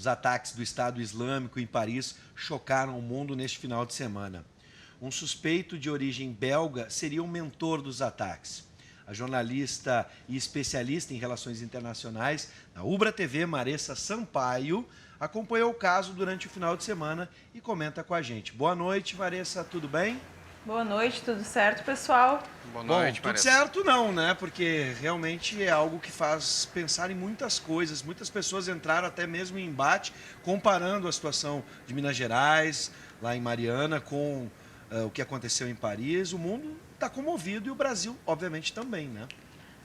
Os ataques do Estado Islâmico em Paris chocaram o mundo neste final de semana. Um suspeito de origem belga seria o mentor dos ataques. A jornalista e especialista em relações internacionais da Ubra TV, Maressa Sampaio, acompanhou o caso durante o final de semana e comenta com a gente. Boa noite, Maressa, tudo bem? Boa noite, tudo certo, pessoal? Boa noite, tudo certo não, né? Porque realmente é algo que faz pensar em muitas coisas. Muitas pessoas entraram até mesmo em embate, comparando a situação de Minas Gerais, lá em Mariana, com o que aconteceu em Paris. O mundo está comovido e o Brasil, obviamente, também, né?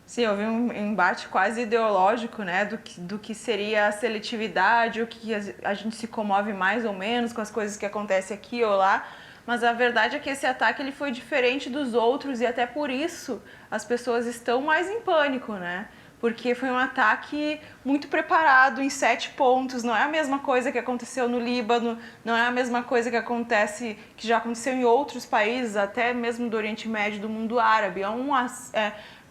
Sim, houve um embate quase ideológico, né, do que seria a seletividade, o que a gente se comove mais ou menos com as coisas que acontecem aqui ou lá. Mas a verdade é que esse ataque ele foi diferente dos outros e até por isso as pessoas estão mais em pânico, né? Porque foi um ataque muito preparado em 7 pontos, não é a mesma coisa que aconteceu no Líbano, não é a mesma coisa que já aconteceu em outros países, até mesmo do Oriente Médio, do mundo árabe.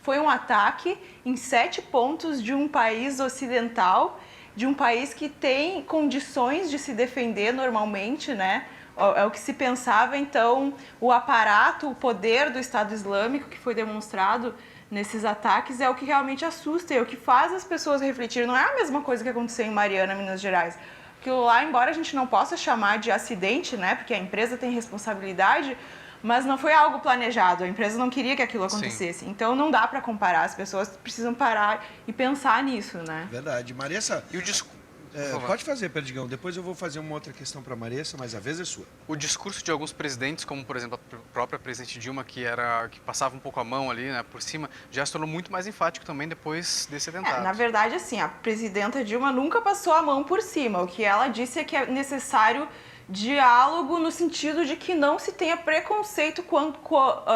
Foi um ataque em 7 pontos de um país ocidental, de um país que tem condições de se defender normalmente, né? É o que se pensava, então, o aparato, o poder do Estado Islâmico que foi demonstrado nesses ataques é o que realmente assusta, é o que faz as pessoas refletir. Não é a mesma coisa que aconteceu em Mariana, Minas Gerais. Porque lá, embora a gente não possa chamar de acidente, né, porque a empresa tem responsabilidade, mas não foi algo planejado, a empresa não queria que aquilo acontecesse. Sim. Então não dá para comparar, as pessoas precisam parar e pensar nisso, né? Verdade. Maressa, e o discurso... pode fazer, Perdigão. Depois eu vou fazer uma outra questão para a Maressa, mas a vez é sua. O discurso de alguns presidentes, como por exemplo a própria presidente Dilma, que passava um pouco a mão ali, né, por cima, já se tornou muito mais enfático também depois desse atentado. Na verdade, assim, a presidenta Dilma nunca passou a mão por cima. O que ela disse é que é necessário diálogo no sentido de que não se tenha preconceito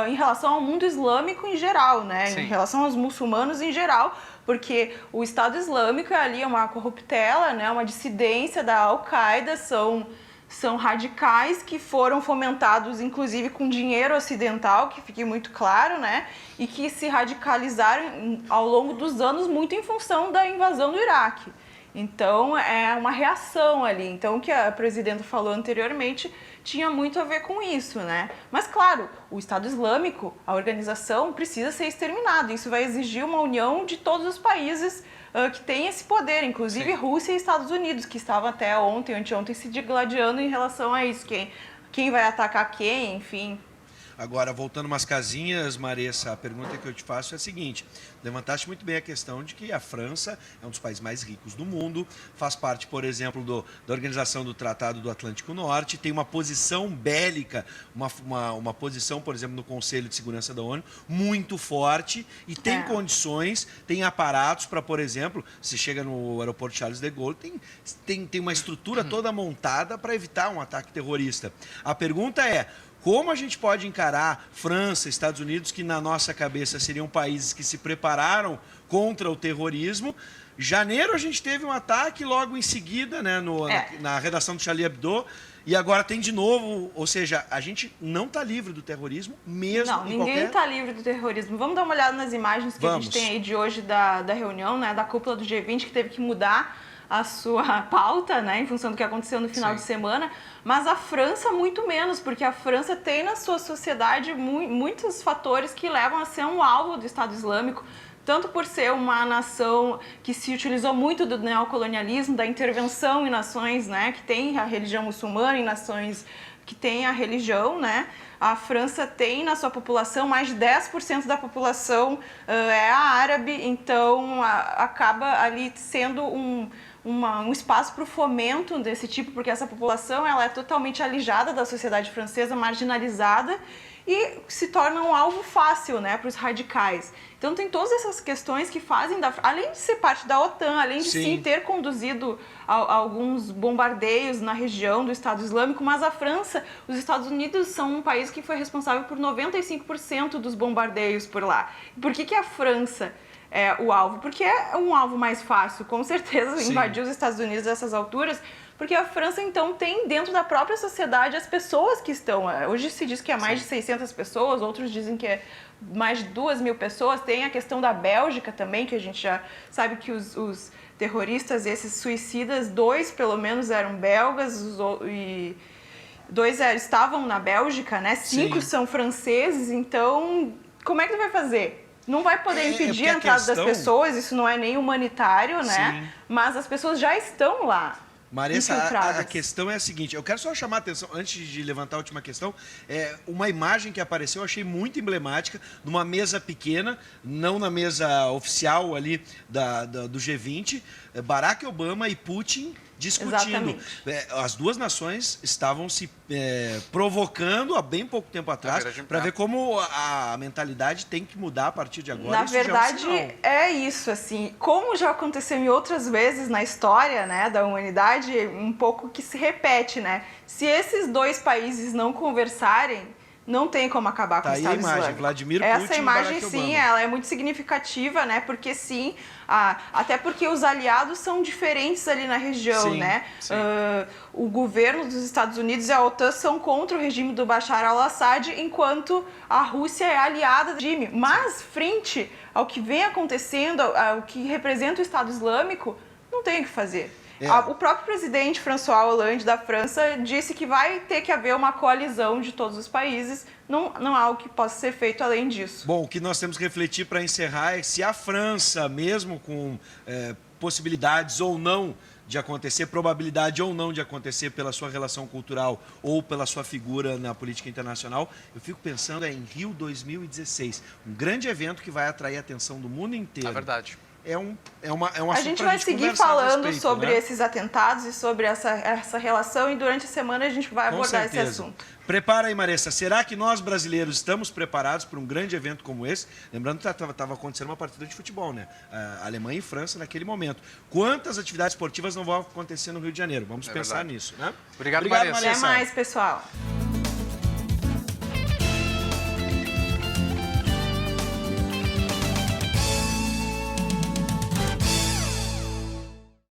em relação ao mundo islâmico em geral, né? Sim. Em relação aos muçulmanos em geral, porque o Estado Islâmico ali é uma corruptela, né? Uma dissidência da Al-Qaeda, são radicais que foram fomentados, inclusive, com dinheiro ocidental, que fique muito claro, né? E que se radicalizaram ao longo dos anos muito em função da invasão do Iraque. Então, é uma reação ali. Então, o que a presidenta falou anteriormente tinha muito a ver com isso, né? Mas, claro, o Estado Islâmico, a organização, precisa ser exterminado. Isso vai exigir uma união de todos os países que têm esse poder, inclusive Sim. Rússia e Estados Unidos, que estavam até ontem, anteontem, se digladiando em relação a isso. Quem vai atacar quem, enfim... Agora, voltando umas casinhas, Maressa, a pergunta que eu te faço é a seguinte. Levantaste muito bem a questão de que a França é um dos países mais ricos do mundo, faz parte, por exemplo, da organização do Tratado do Atlântico Norte, tem uma posição bélica, uma posição, por exemplo, no Conselho de Segurança da ONU, muito forte e tem condições, tem aparatos para, por exemplo, se chega no aeroporto Charles de Gaulle, tem uma estrutura toda montada para evitar um ataque terrorista. A pergunta é, como a gente pode encarar França, Estados Unidos, que na nossa cabeça seriam países que se prepararam contra o terrorismo? Janeiro a gente teve um ataque logo em seguida, né, na redação do Charlie Hebdo, e agora tem de novo, ou seja, a gente não está livre do terrorismo mesmo. Não, ninguém está livre do terrorismo. Vamos dar uma olhada nas imagens que a gente tem aí de hoje da reunião, né, da cúpula do G20, que teve que mudar a sua pauta, né, em função do que aconteceu no final de semana, mas a França muito menos, porque a França tem na sua sociedade muitos fatores que levam a ser um alvo do Estado Islâmico, tanto por ser uma nação que se utilizou muito do neocolonialismo, da intervenção em nações, né, que tem a religião muçulmana, em nações que têm a religião, né. A França tem na sua população, mais de 10% da população é árabe, então acaba ali sendo um espaço para o fomento desse tipo, porque essa população ela é totalmente alijada da sociedade francesa, marginalizada, e se torna um alvo fácil, né, para os radicais. Então tem todas essas questões que fazem, além de ser parte da OTAN, além de sim ter conduzido a alguns bombardeios na região do Estado Islâmico, mas a França, os Estados Unidos são um país que foi responsável por 95% dos bombardeios por lá. Por que a França é o alvo? Porque é um alvo mais fácil, com certeza, invadir os Estados Unidos a essas alturas porque a França, então, tem dentro da própria sociedade as pessoas que estão... Hoje se diz que é mais de 600 pessoas, outros dizem que é mais de 2.000 pessoas. Tem a questão da Bélgica também, que a gente já sabe que os terroristas, esses suicidas, 2 pelo menos eram belgas e 2 estavam na Bélgica, né? 5 são franceses, então como é que tu vai fazer? Não vai poder impedir a entrada das pessoas, isso não é nem humanitário, né? Sim. Mas as pessoas já estão lá. Maressa, a questão é a seguinte, eu quero só chamar a atenção, antes de levantar a última questão, uma imagem que apareceu, eu achei muito emblemática, numa mesa pequena, não na mesa oficial ali do G20, Barack Obama e Putin discutindo. As duas nações estavam se provocando há bem pouco tempo atrás para ver como a mentalidade tem que mudar a partir de agora. Na verdade, é isso, assim, como já aconteceu em outras vezes na história, né, da humanidade, um pouco que se repete, né? Se esses 2 países não conversarem, não tem como acabar com o Estado Islâmico. Imagem, Vladimir Putin. Essa imagem, sim, ela é muito significativa, né? Porque sim, até porque os aliados são diferentes ali na região, sim, né? Sim. O governo dos Estados Unidos e a OTAN são contra o regime do Bashar al-Assad, enquanto a Rússia é aliada do regime. Mas, frente ao que vem acontecendo, ao que representa o Estado Islâmico, não tem o que fazer. O próprio presidente François Hollande da França disse que vai ter que haver uma coalizão de todos os países, não há algo que possa ser feito além disso. Bom, o que nós temos que refletir para encerrar é se a França, mesmo com possibilidades ou não de acontecer, probabilidade ou não de acontecer pela sua relação cultural ou pela sua figura na política internacional, eu fico pensando em Rio 2016, um grande evento que vai atrair a atenção do mundo inteiro. É verdade. É um assunto a gente vai seguir falando sobre esses atentados e sobre essa relação, e durante a semana a gente vai abordar esse assunto. Prepara aí, Maressa. Será que nós, brasileiros, estamos preparados para um grande evento como esse? Lembrando que estava acontecendo uma partida de futebol, né? Alemanha e França naquele momento. Quantas atividades esportivas não vão acontecer no Rio de Janeiro? Vamos pensar nisso, né? Obrigado, Maressa. Até mais, pessoal.